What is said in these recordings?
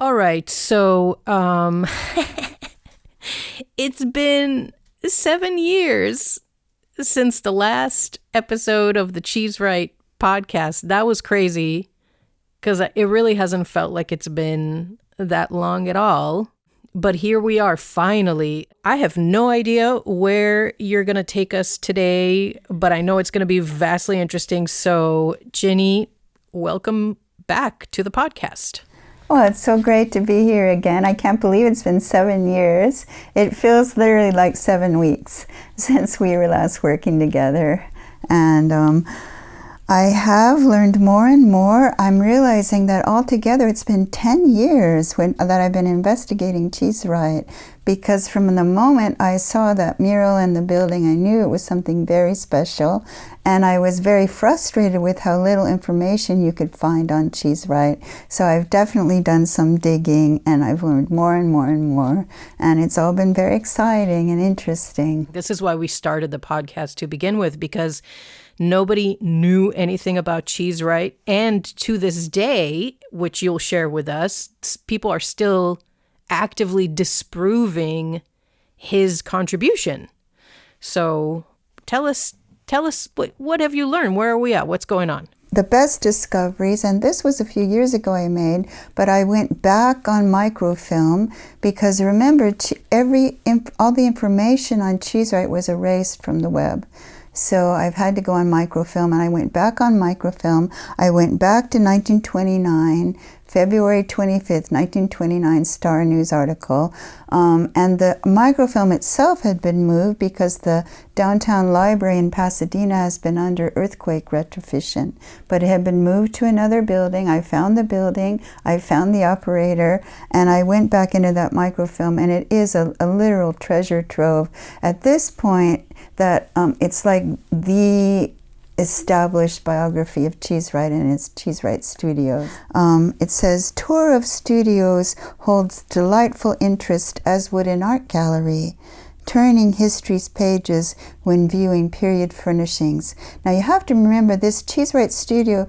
All right, so it's been 7 years since the last episode of the Cheesewright podcast. That was crazy because it really hasn't felt like it's been that long at all. But here we are, finally. I have no idea where you're going to take us today, but I know it's going to be vastly interesting. So, Ginny, welcome back to the podcast. Well, it's so great to be here again. I can't believe it's been 7 years. It feels literally like 7 weeks since we were last working together. And I have learned more and more. I'm realizing that altogether it's been 10 years that I've been investigating Cheesewright, because from the moment I saw that mural in the building, I knew it was something very special. And I was very frustrated with how little information you could find on Cheesewright. So I've definitely done some digging, and I've learned more and more and more. And it's all been very exciting and interesting. This is why we started the podcast to begin with, because nobody knew anything about Cheesewright. And to this day, which you'll share with us, people are still actively disproving his contribution. So tell us, what have you learned? Where are we at? What's going on? The best discoveries, and this was a few years ago I made, but I went back on microfilm because remember, all the information on Cheesewright was erased from the web. So I've had to go on microfilm, and I went back on microfilm. I went back to 1929, February 25th, 1929 Star News article. And the microfilm itself had been moved because the downtown library in Pasadena has been under earthquake retrofitting. But it had been moved to another building. I found the building, I found the operator, and I went back into that microfilm, and it is a literal treasure trove. At this point, that it's like the established biography of Cheesewright, and it's Cheesewright Studios. It says, tour of studios holds delightful interest as would an art gallery, turning history's pages when viewing period furnishings. Now you have to remember, this Cheesewright Studio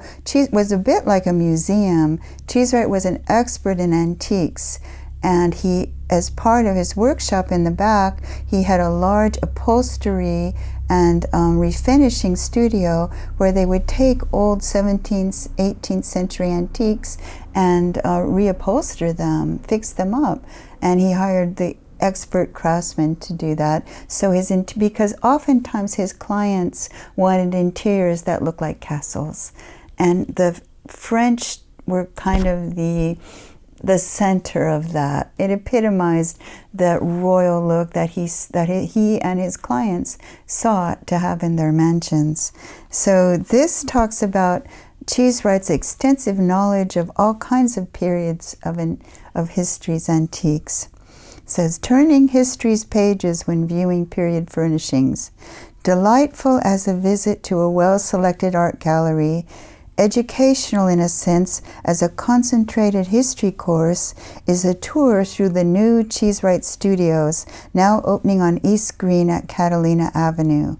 was a bit like a museum. Cheesewright was an expert in antiques, and he, as part of his workshop in the back, he had a large upholstery and refinishing studio where they would take old 17th, 18th century antiques and reupholster them, fix them up. And he hired the expert craftsmen to do that. So because oftentimes his clients wanted interiors that looked like castles. And the French were kind of the center of that. It epitomized the royal look that he and his clients sought to have in their mansions. So this talks about Cheesewright's extensive knowledge of all kinds of periods of history's antiques. It says, turning history's pages when viewing period furnishings. Delightful as a visit to a well-selected art gallery, educational in a sense as a concentrated history course, is a tour through the new Cheesewright Studios, now opening on East Green at Catalina Avenue.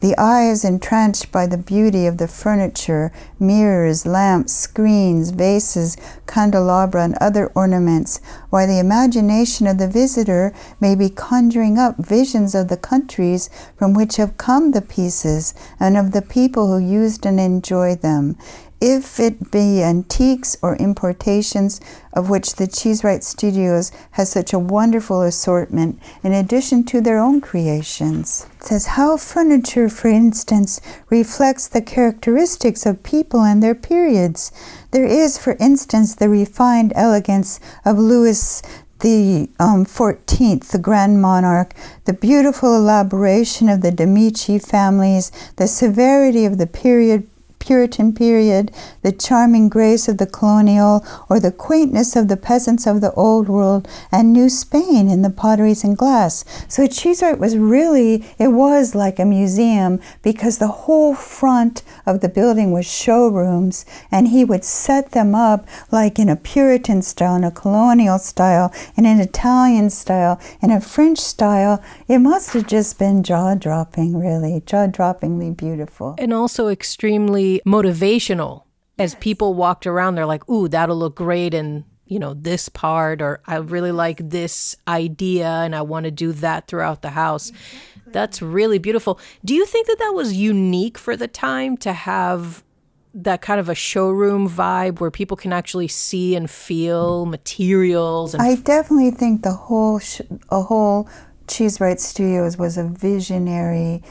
The eye is entranced by the beauty of the furniture, mirrors, lamps, screens, vases, candelabra, and other ornaments, while the imagination of the visitor may be conjuring up visions of the countries from which have come the pieces and of the people who used and enjoyed them, if it be antiques or importations, of which the Cheesewright Studios has such a wonderful assortment, in addition to their own creations. It says, how furniture, for instance, reflects the characteristics of people and their periods. There is, for instance, the refined elegance of Louis the 14th, the Grand Monarch, the beautiful elaboration of the de' Medici families, the severity of the Puritan period, the charming grace of the colonial, or the quaintness of the peasants of the old world and New Spain in the potteries and glass. So Cheesewright was like a museum, because the whole front of the building was showrooms, and he would set them up like in a Puritan style, in a colonial style, in an Italian style, in a French style. It must have just been jaw-dropping, really, jaw-droppingly beautiful. And also extremely motivational. As people walked around, they're like, ooh, that'll look great in this part, or I really like this idea and I want to do that throughout the house. Exactly. That's really beautiful. Do you think that was unique for the time to have that kind of a showroom vibe where people can actually see and feel materials? I definitely think a whole Cheesewright Studios was a visionary,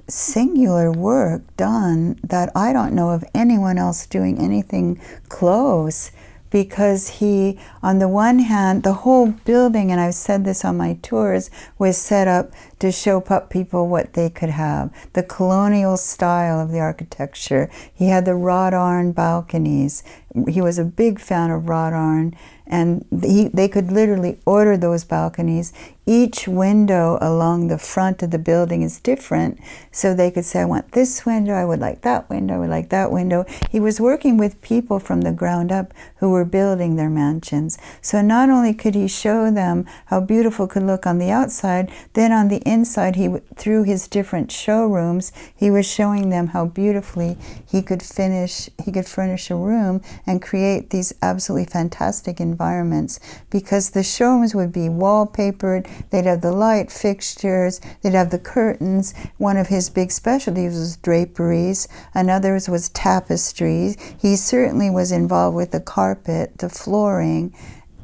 singular work done that I don't know of anyone else doing anything close. Because he, on the one hand, the whole building, and I've said this on my tours, was set up to show people what they could have. The colonial style of the architecture. He had the wrought iron balconies. He was a big fan of wrought iron, and they could literally order those balconies. Each window along the front of the building is different, so they could say, I want this window, I would like that window, I would like that window. He was working with people from the ground up who were building their mansions. So not only could he show them how beautiful it could look on the outside, then on the inside, through his different showrooms, he was showing them how beautifully he could furnish a room and create these absolutely fantastic environments, because the showrooms would be wallpapered. They'd have the light fixtures, they'd have the curtains. One of his big specialties was draperies, another was tapestries. He certainly was involved with the carpet, the flooring,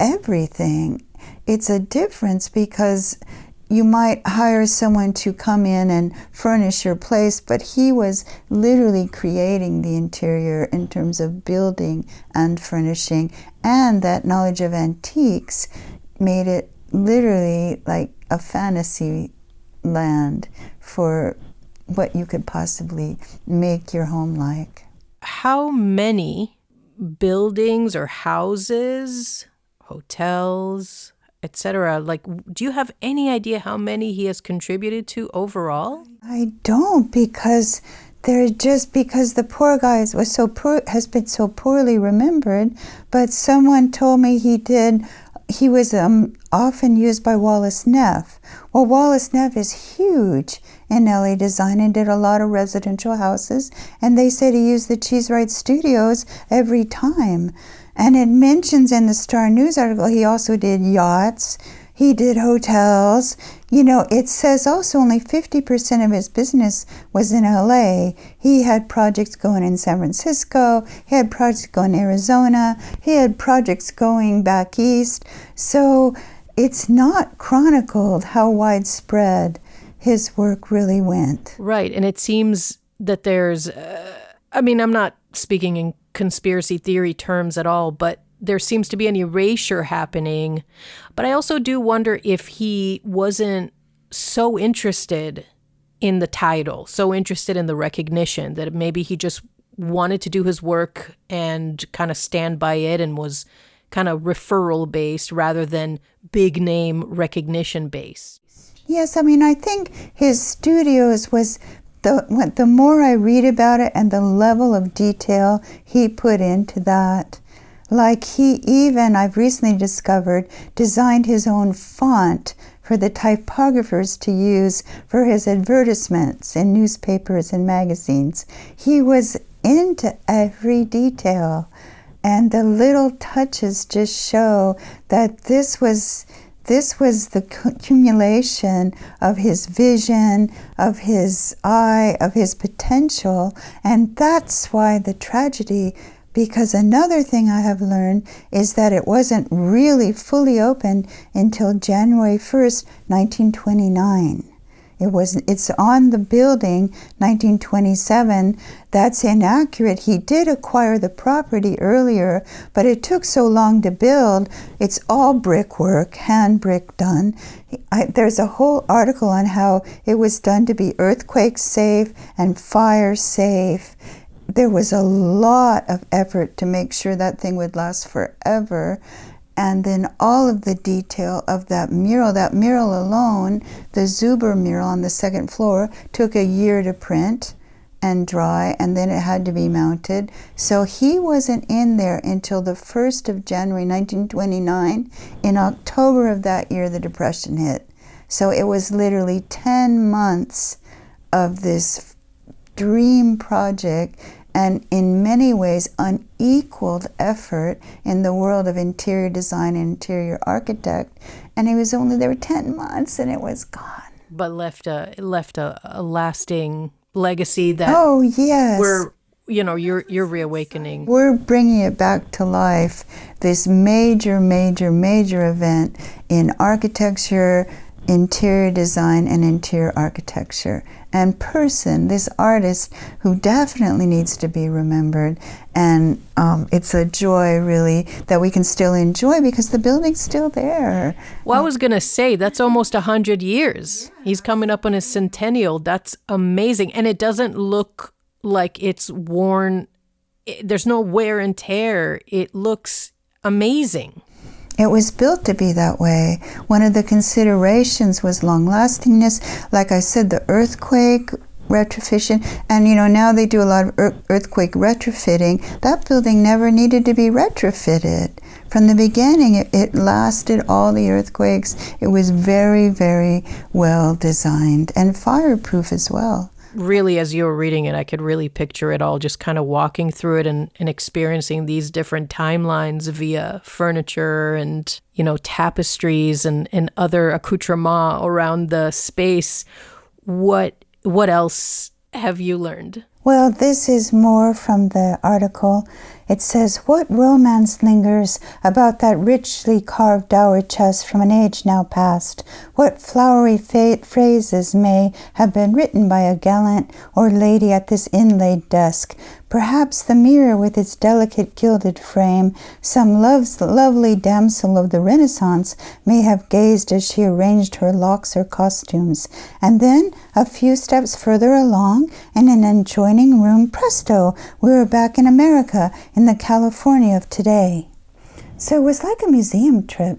everything. It's a difference because you might hire someone to come in and furnish your place, but he was literally creating the interior in terms of building and furnishing, and that knowledge of antiques made it literally like a fantasy land for what you could possibly make your home like. How many buildings or houses, hotels, etc., do you have any idea how many he has contributed to overall? I don't, because the poor guy has been so poorly remembered, but someone told me he was often used by Wallace Neff. Well, Wallace Neff is huge in LA design and did a lot of residential houses, and they said he used the Cheesewright Studios every time. And it mentions in the Star News article he also did yachts, he did hotels. It says also only 50% of his business was in LA. He had projects going in San Francisco, he had projects going in Arizona, he had projects going back east. So it's not chronicled how widespread his work really went. Right, and it seems that there's, I'm not speaking in conspiracy theory terms at all, but there seems to be an erasure happening. But I also do wonder if he wasn't so interested in the title, so interested in the recognition, that maybe he just wanted to do his work and kind of stand by it and was kind of referral based rather than big name recognition based. Yes, I think his studios was the more I read about it and the level of detail he put into that. Like he even, I've recently discovered, designed his own font for the typographers to use for his advertisements in newspapers and magazines. He was into every detail, and the little touches just show that this was the accumulation of his vision, of his eye, of his potential, and that's why the tragedy. Because another thing I have learned is that it wasn't really fully opened until January 1st, 1929. It's on the building, 1927. That's inaccurate. He did acquire the property earlier, but it took so long to build. It's all brickwork, hand brick done. There's a whole article on how it was done to be earthquake safe and fire safe. There was a lot of effort to make sure that thing would last forever. And then all of the detail of that mural alone, the Zuber mural on the second floor, took a year to print and dry, and then it had to be mounted. So he wasn't in there until the 1st of January 1929. In October of that year, the Depression hit. So it was literally 10 months of this dream project, and in many ways unequaled effort in the world of interior design and interior architect. And he was only there 10 months and it was gone. But left a lasting legacy that oh yes you're reawakening. We're bringing it back to life, this major event in architecture, interior design, and interior architecture. And Person, this artist who definitely needs to be remembered. And it's a joy, really, that we can still enjoy because the building's still there. Well, I was going to say, that's almost 100 years. He's coming up on his centennial. That's amazing. And it doesn't look like it's worn. There's no wear and tear. It looks amazing. It was built to be that way. One of the considerations was long-lastingness. Like I said, the earthquake retrofitting, and now they do a lot of earthquake retrofitting. That building never needed to be retrofitted. From the beginning, it lasted all the earthquakes. It was very, very well designed and fireproof as well. Really, as you were reading it, I could really picture it all, just kind of walking through it and experiencing these different timelines via furniture and, tapestries and other accoutrements around the space. What else have you learned? Well, this is more from the article. It says, what romance lingers about that richly carved dower chest from an age now past? What flowery phrases may have been written by a gallant or lady at this inlaid desk? Perhaps the mirror with its delicate gilded frame, some lovely damsel of the Renaissance may have gazed as she arranged her locks or costumes. And then, a few steps further along, in an adjoining room, presto, we were back in America, in the California of today. So it was like a museum trip.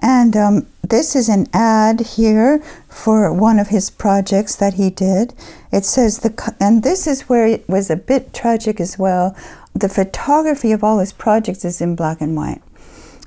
And this is an ad here for one of his projects that he did. It says, and this is where it was a bit tragic as well. The photography of all his projects is in black and white.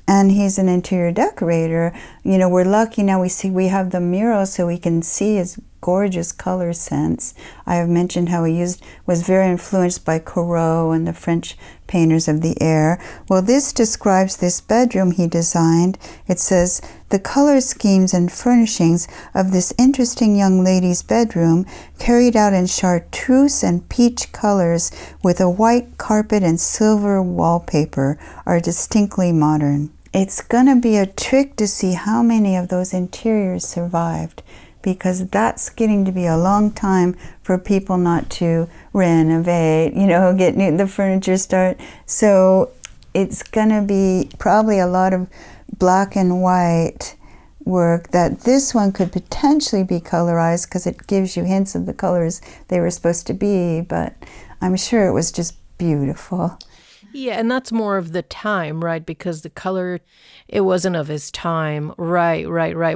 And he's an interior decorator. We're lucky now we have the mural so we can see his gorgeous color sense. I have mentioned how he was very influenced by Corot and the French painters of the air. Well, this describes this bedroom he designed. It says, the color schemes and furnishings of this interesting young lady's bedroom, carried out in chartreuse and peach colors with a white carpet and silver wallpaper, are distinctly modern. It's going to be a trick to see how many of those interiors survived, because that's getting to be a long time for people not to renovate, get the furniture start. So it's going to be probably a lot of black and white work. That this one could potentially be colorized because it gives you hints of the colors they were supposed to be, but I'm sure it was just beautiful. Yeah, and that's more of the time, right? Because the color, it wasn't of his time. Right,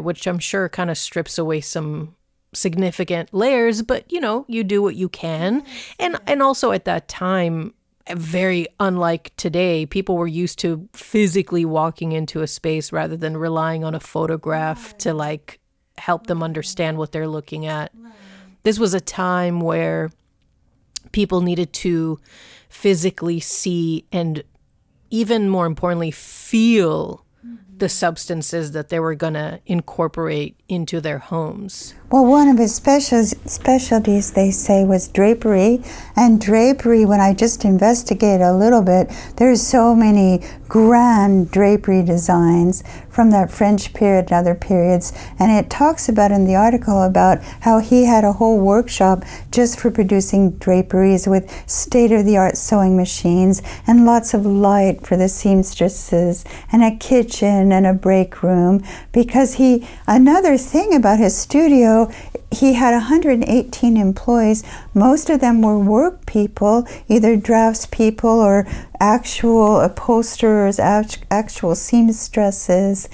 which I'm sure kind of strips away some significant layers, but you do what you can. And also at that time, very unlike today, people were used to physically walking into a space rather than relying on a photograph to help them understand what they're looking at. This was a time where people needed to physically see and, even more importantly, feel the substances that they were going to incorporate into their homes. Well, one of his specialties, they say, was drapery. And drapery, when I just investigate a little bit, there's so many grand drapery designs from that French period and other periods. And it talks about in the article about how he had a whole workshop just for producing draperies with state-of-the-art sewing machines and lots of light for the seamstresses and a kitchen and a break room. Because another thing about his studio, he had 118 employees. Most of them were work people, either draftspeople or actual upholsterers, actual seamstresses,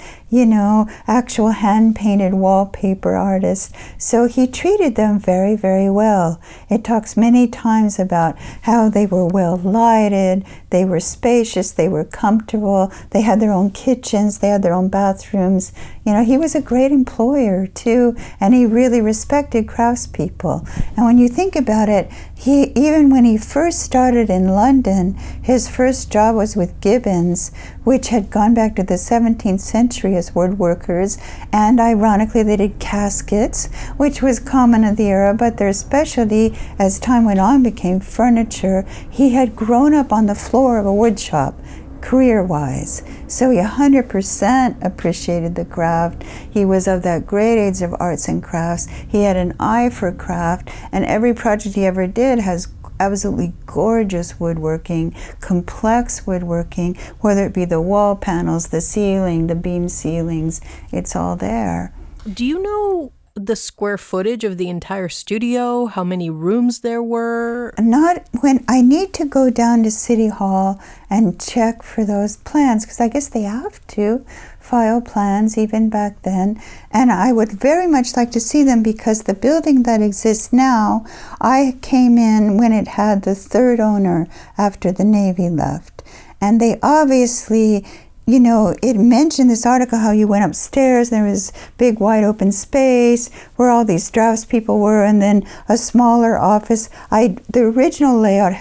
actual hand-painted wallpaper artists. So he treated them very, very well. It talks many times about how they were well lighted, they were spacious, they were comfortable, they had their own kitchens, they had their own bathrooms. He was a great employer too, and he really respected craftspeople. And when you think about it, he even when he first started in London, his first job was with Gibbons, which had gone back to the 17th century as woodworkers, and ironically they did caskets, which was common in the era, but their specialty as time went on became furniture. He had grown up on the floor of a wood shop, career-wise. So he 100% appreciated the craft. He was of that great age of arts and crafts. He had an eye for craft, and every project he ever did has absolutely gorgeous woodworking, complex woodworking, whether it be the wall panels, the ceiling, the beam ceilings, it's all there. Do you know the square footage of the entire studio, how many rooms there were? Not when I need to go down to City Hall and check for those plans, because I guess they have to file plans even back then, and I would very much like to see them, because the building that exists now, I came in when it had the third owner after the Navy left, and they obviously, you know, it mentioned this article how you went upstairs, there was big wide open space where all these draftspeople were, and then a smaller office. The original layout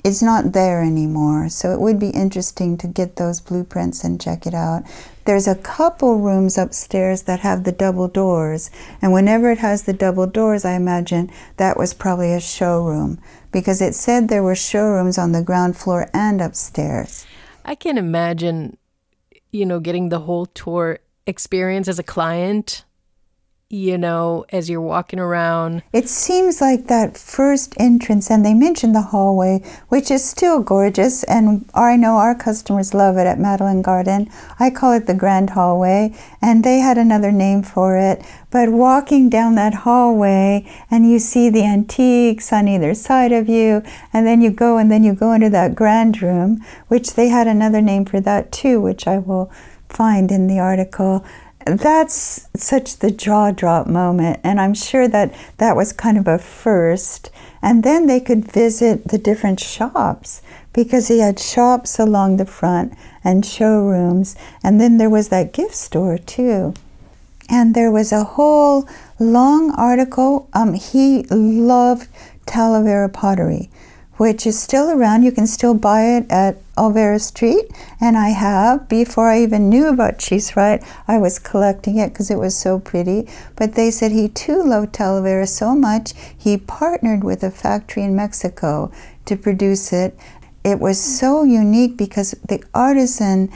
it's not there anymore, so it would be interesting to get those blueprints and check it out. There's a couple rooms upstairs that have the double doors, and whenever it has the double doors, I imagine that was probably a showroom, because it said there were showrooms on the ground floor and upstairs. I can imagine, you know, getting the whole tour experience as a client, you know, as you're walking around. It seems like that first entrance, and they mentioned the hallway, which is still gorgeous, and I know our customers love it at Madeline Garden. I call it the Grand Hallway, and they had another name for it. But walking down that hallway, and you see the antiques on either side of you, and then you go into that grand room, which they had another name for that too, which I will find in the article. That's such the jaw drop moment, and I'm sure that was kind of a first. And then they could visit the different shops, because he had shops along the front and showrooms, and then there was that gift store too. And there was a whole long article. He loved Talavera pottery, which is still around. You can still buy it at Olvera Street, and I have. Before I even knew about Cheesewright, I was collecting it because it was so pretty. But they said he too loved Talavera so much, he partnered with a factory in Mexico to produce it. It was so unique because the artisan,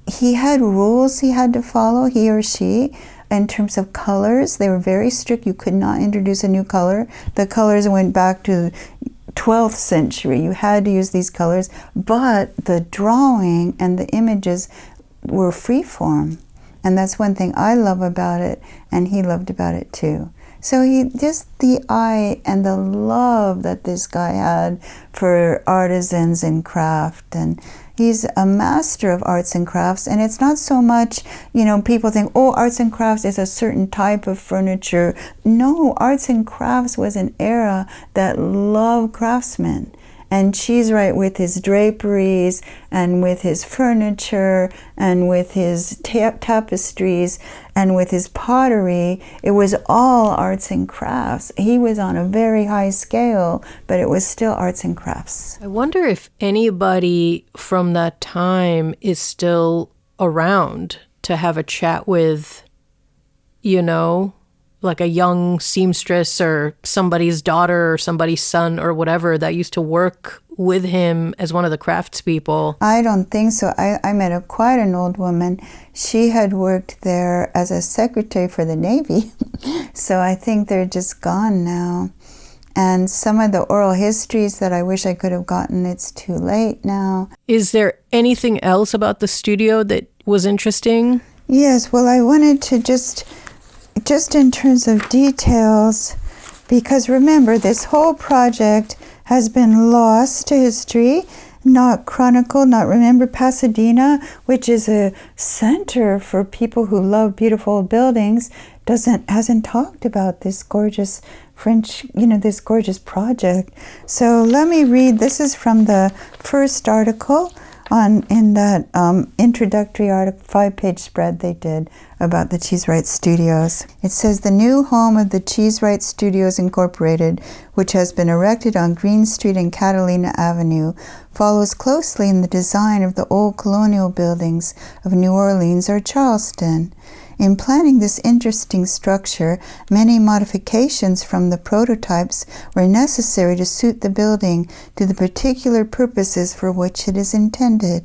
he had rules he had to follow, he or she, in terms of colors. They were very strict. You could not introduce a new color. The colors went back to 12th century. You had to use these colors, but the drawing and the images were freeform, and that's one thing I love about it, and he loved about it too. So just the eye and the love that this guy had for artisans and craft, and he's a master of arts and crafts. And it's not so much, you know, people think, oh, arts and crafts is a certain type of furniture. No, arts and crafts was an era that loved craftsmen. And Cheesewright, with his draperies and with his furniture and with his tapestries and with his pottery, it was all arts and crafts. He was on a very high scale, but it was still arts and crafts. I wonder if anybody from that time is still around to have a chat with, you know, like a young seamstress or somebody's daughter or somebody's son or whatever that used to work with him as one of the craftspeople. I don't think so. I met quite an old woman. She had worked there as a secretary for the Navy. So I think they're just gone now. And some of the oral histories that I wish I could have gotten, it's too late now. Is there anything else about the studio that was interesting? Yes, well, I wanted to just in terms of details, because remember, this whole project has been lost to history, not chronicled, not remembered. Pasadena, which is a center for people who love beautiful buildings, hasn't talked about this gorgeous French, this gorgeous project. So let me read. This is from the first article in that introductory article, 5-page spread they did about the Cheesewright Studios. It says, the new home of the Cheesewright Studios Incorporated, which has been erected on Green Street and Catalina Avenue, follows closely in the design of the old colonial buildings of New Orleans or Charleston. In planning this interesting structure, many modifications from the prototypes were necessary to suit the building to the particular purposes for which it is intended.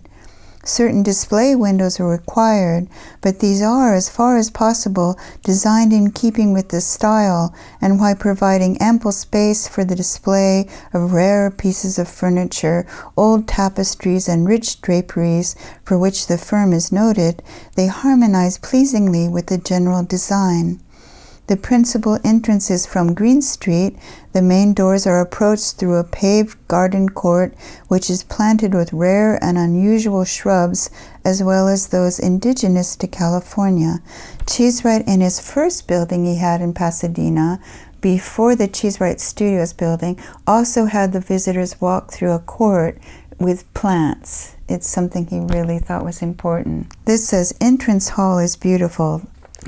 Certain display windows are required, but these are, as far as possible, designed in keeping with the style and while providing ample space for the display of rare pieces of furniture, old tapestries, and rich draperies for which the firm is noted, they harmonize pleasingly with the general design. The principal entrance is from Green Street. The main doors are approached through a paved garden court, which is planted with rare and unusual shrubs, as well as those indigenous to California. Cheesewright, in his first building he had in Pasadena, before the Cheesewright Studios building, also had the visitors walk through a court with plants. It's something he really thought was important. This says, entrance hall is beautiful.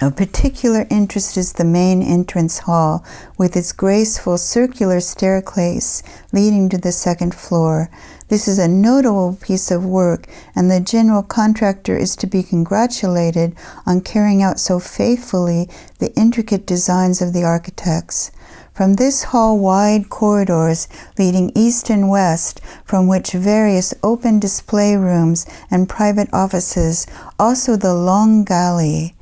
Of particular interest is the main entrance hall, with its graceful circular staircase leading to the second floor. This is a notable piece of work, and the general contractor is to be congratulated on carrying out so faithfully the intricate designs of the architects. From this hall wide corridors leading east and west, from which various open display rooms and private offices, also the long gallery.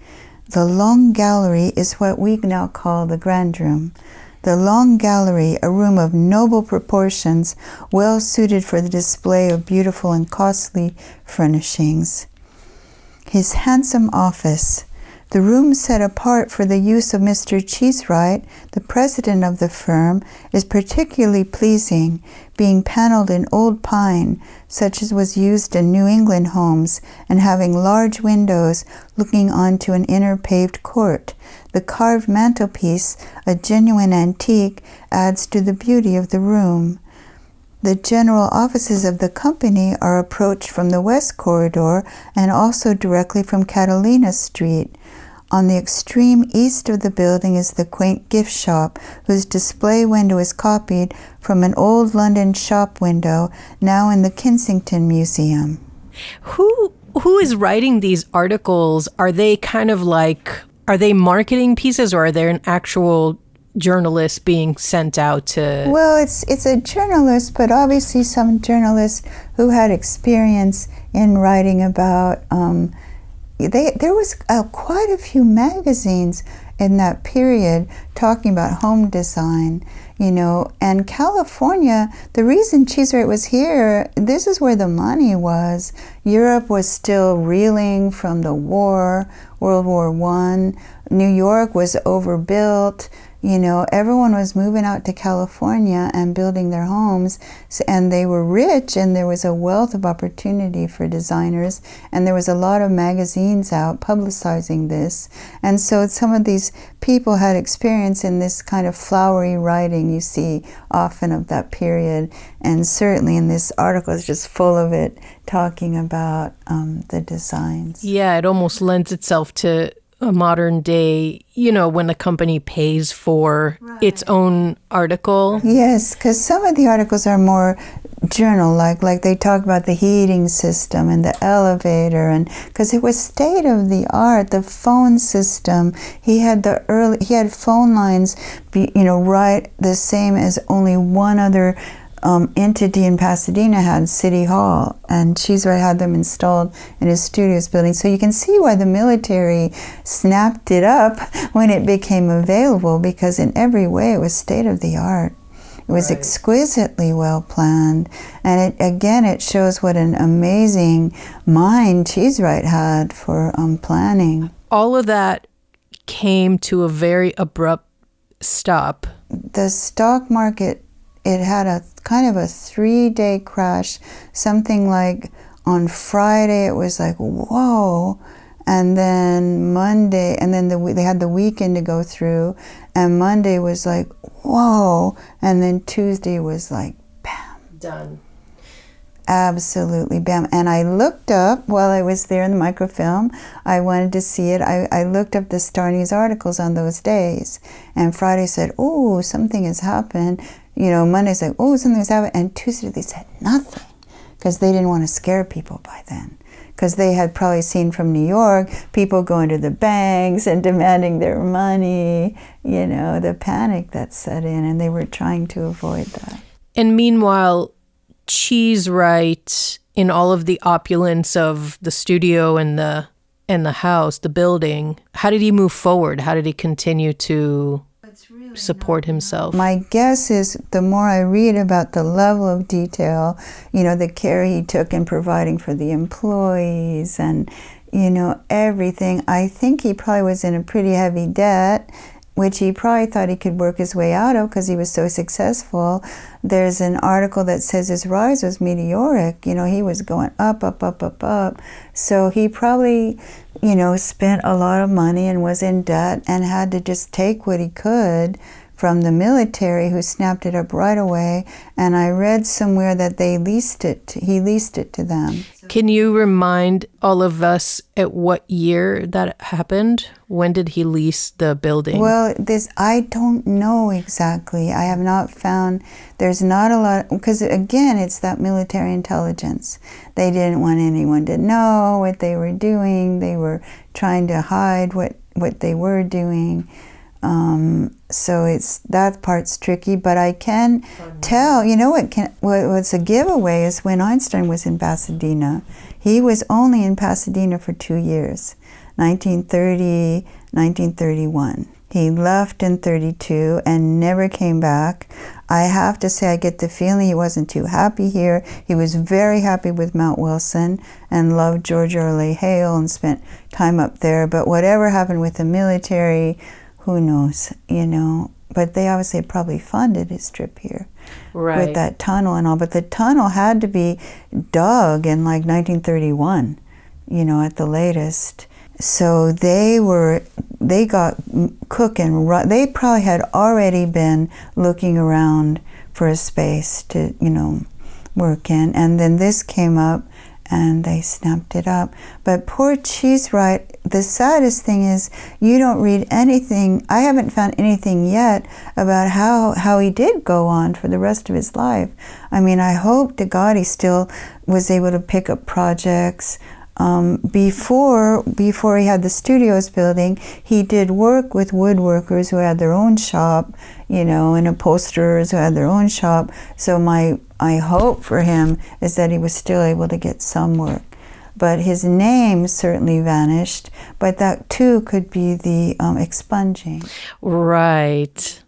The long gallery is what we now call the grand room. The long gallery, a room of noble proportions, well suited for the display of beautiful and costly furnishings. His handsome office. The room set apart for the use of Mr. Cheesewright, the president of the firm, is particularly pleasing, being paneled in old pine, such as was used in New England homes, and having large windows looking onto an inner paved court. The carved mantelpiece, a genuine antique, adds to the beauty of the room. The general offices of the company are approached from the west corridor and also directly from Catalina Street. On the extreme east of the building is the quaint gift shop, whose display window is copied from an old London shop window, now in the Kensington Museum. Who is writing these articles? Are they kind of like, are they marketing pieces, or are there an actual journalist being sent out to? Well, it's a journalist, but obviously some journalist who had experience in writing about there was quite a few magazines in that period talking about home design, and California, the reason Cheesewright was here, this is where the money was. Europe was still reeling from the war, World War I. New York was overbuilt. Everyone was moving out to California and building their homes, and they were rich, and there was a wealth of opportunity for designers, and there was a lot of magazines out publicizing this. And so some of these people had experience in this kind of flowery writing you see often of that period, and certainly in this article is just full of it, talking about the designs. Yeah, it almost lends itself to a modern day, when a company pays for its own article. Yes, because some of the articles are more journal-like, like they talk about the heating system and the elevator, and because it was state of the art, the phone system. He had phone lines, right the same as only one other entity in Pasadena had, City Hall, and Cheesewright had them installed in his studios building. So you can see why the military snapped it up when it became available, because in every way it was state of the art. It was exquisitely well planned, and it shows what an amazing mind Cheesewright had for planning. All of that came to a very abrupt stop. The stock market, it had a kind of a 3-day crash, something like on Friday it was like, whoa, and then Monday, and then they had the weekend to go through, and Monday was like, whoa, and then Tuesday was like, bam. Done. Absolutely, bam. And I looked up while I was there in the microfilm. I wanted to see it. I looked up the Star News articles on those days. And Friday said, oh, something has happened. You know, Monday said, oh, something has happened. And Tuesday they said nothing because they didn't want to scare people by then. Because they had probably seen from New York people going to the banks and demanding their money, you know, the panic that set in, and they were trying to avoid that. And meanwhile, Cheesewright, in all of the opulence of the studio and the house, the building, how did he move forward? How did he continue to support himself? My guess is the more I read about the level of detail, you know, the care he took in providing for the employees and, you know, everything, I think he probably was in a pretty heavy debt, which he probably thought he could work his way out of because he was so successful. There's an article that says his rise was meteoric. You know, he was going up, up, up, up, up. So he probably, you know, spent a lot of money and was in debt and had to just take what he could from the military, who snapped it up right away. And I read somewhere that he leased it to them. Can you remind all of us at what year that happened? When did he lease the building? Well, I don't know exactly. I have not found, there's not a lot, because again, it's that military intelligence. They didn't want anyone to know what they were doing. They were trying to hide what they were doing. So that part's tricky, but I can tell, you know what's a giveaway is when Einstein was in Pasadena. He was only in Pasadena for 2 years, 1930, 1931. He left in 32 and never came back. I have to say I get the feeling he wasn't too happy here. He was very happy with Mount Wilson and loved George R. Hale and spent time up there, but whatever happened with the military, who knows, you know. But they obviously probably funded his trip here with that tunnel and all. But the tunnel had to be dug in like 1931, you know, at the latest. So they got cooking. They probably had already been looking around for a space to, you know, work in. And then this came up and they snapped it up. But poor Cheesewright, the saddest thing is you don't read anything. I haven't found anything yet about how he did go on for the rest of his life. I mean, I hope to God he still was able to pick up projects. Before he had the studios building, he did work with woodworkers who had their own shop, you know, and upholsterers who had their own shop. So my hope for him is that he was still able to get some work. But his name certainly vanished, but that too could be the expunging. Right.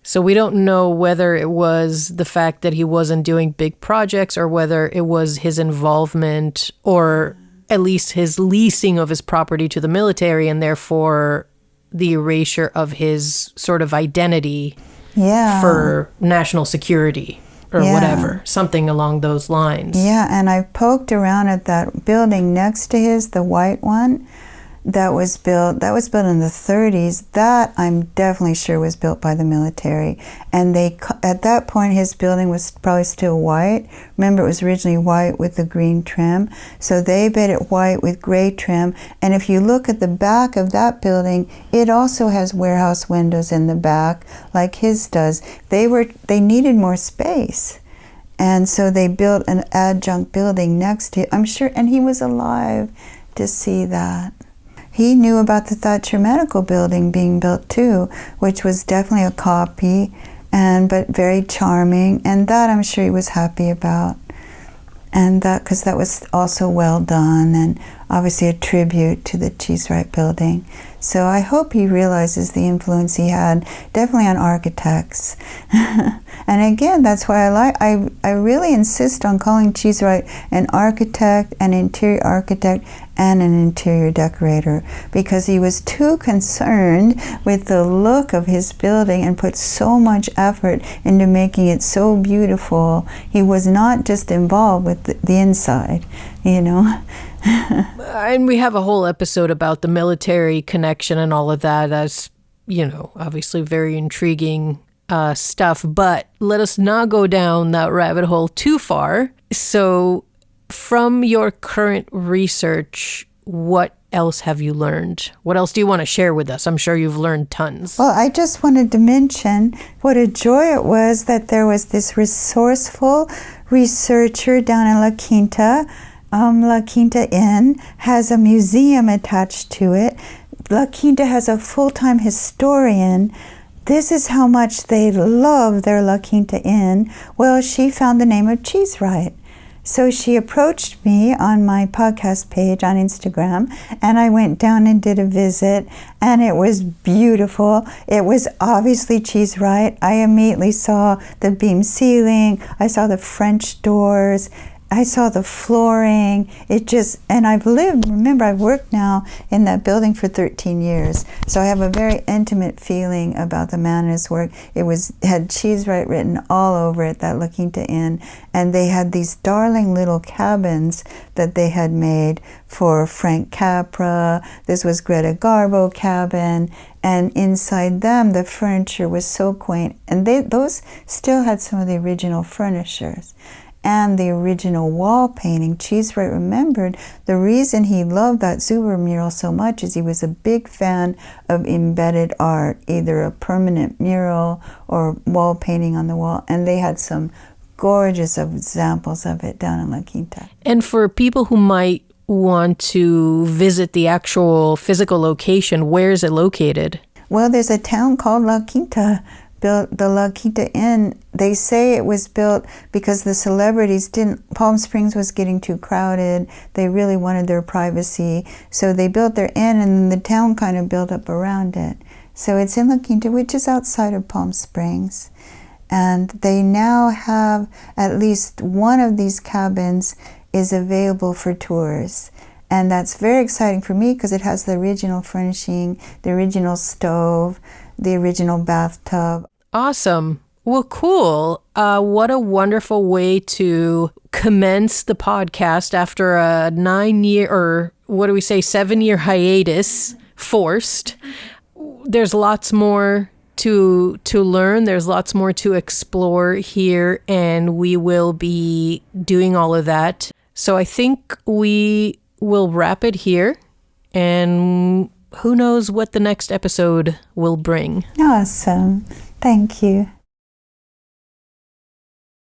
So we don't know whether it was the fact that he wasn't doing big projects or whether it was his involvement or at least his leasing of his property to the military and therefore the erasure of his sort of identity for national security or whatever, something along those lines. Yeah, and I poked around at that building next to his, the white one, that was built in the 30s. That I'm definitely sure was built by the military. And at that point his building was probably still white. Remember, it was originally white with the green trim. So they made it white with gray trim. And if you look at the back of that building, it also has warehouse windows in the back like his does. They needed more space. And so they built an adjunct building next to it, I'm sure, and he was alive to see that. He knew about the Thatcher Medical Building being built too, which was definitely a copy, but very charming, and that I'm sure he was happy about. And that, because that was also well done, and obviously a tribute to the Cheesewright Building. So I hope he realizes the influence he had, definitely on architects. And again, that's why I really insist on calling Cheesewright an architect, an interior architect, and an interior decorator, because he was too concerned with the look of his building and put so much effort into making it so beautiful. He was not just involved with the inside, you know. And we have a whole episode about the military connection and all of that. That's, you know, obviously very intriguing stuff, but let us not go down that rabbit hole too far. So from your current research, what else have you learned? What else do you want to share with us? I'm sure you've learned tons. Well, I just wanted to mention what a joy it was that there was this resourceful researcher down in La Quinta. La Quinta Inn has a museum attached to it. La Quinta has a full-time historian. This is how much they love their La Quinta Inn. Well, she found the name of Cheesewright. So she approached me on my podcast page on Instagram, and I went down and did a visit, and it was beautiful. It was obviously Cheesewright. I immediately saw the beam ceiling. I saw the French doors. I saw the flooring. And I've worked now in that building for 13 years. So I have a very intimate feeling about the man and his work. It had Cheesewright written all over it, that La Quinta Inn. And they had these darling little cabins that they had made for Frank Capra. This was Greta Garbo cabin. And inside them, the furniture was so quaint. And those still had some of the original furnishers and the original wall painting. Cheesewright remembered the reason he loved that Zuber mural so much is he was a big fan of embedded art, either a permanent mural or wall painting on the wall. And they had some gorgeous examples of it down in La Quinta. And for people who might want to visit the actual physical location, where is it located? Well, there's a town called La Quinta. Built the La Quinta Inn. They say it was built because the celebrities Palm Springs was getting too crowded. They really wanted their privacy. So they built their inn, and the town kind of built up around it. So it's in La Quinta, which is outside of Palm Springs. And they now have at least one of these cabins is available for tours. And that's very exciting for me because it has the original furnishing, the original stove, the original bathtub. Awesome. Well, cool. What a wonderful way to commence the podcast after a 9-year, or what do we say, 7-year hiatus, forced. There's lots more to learn. There's lots more to explore here, and we will be doing all of that. So I think we will wrap it here, and who knows what the next episode will bring. Awesome. Thank you.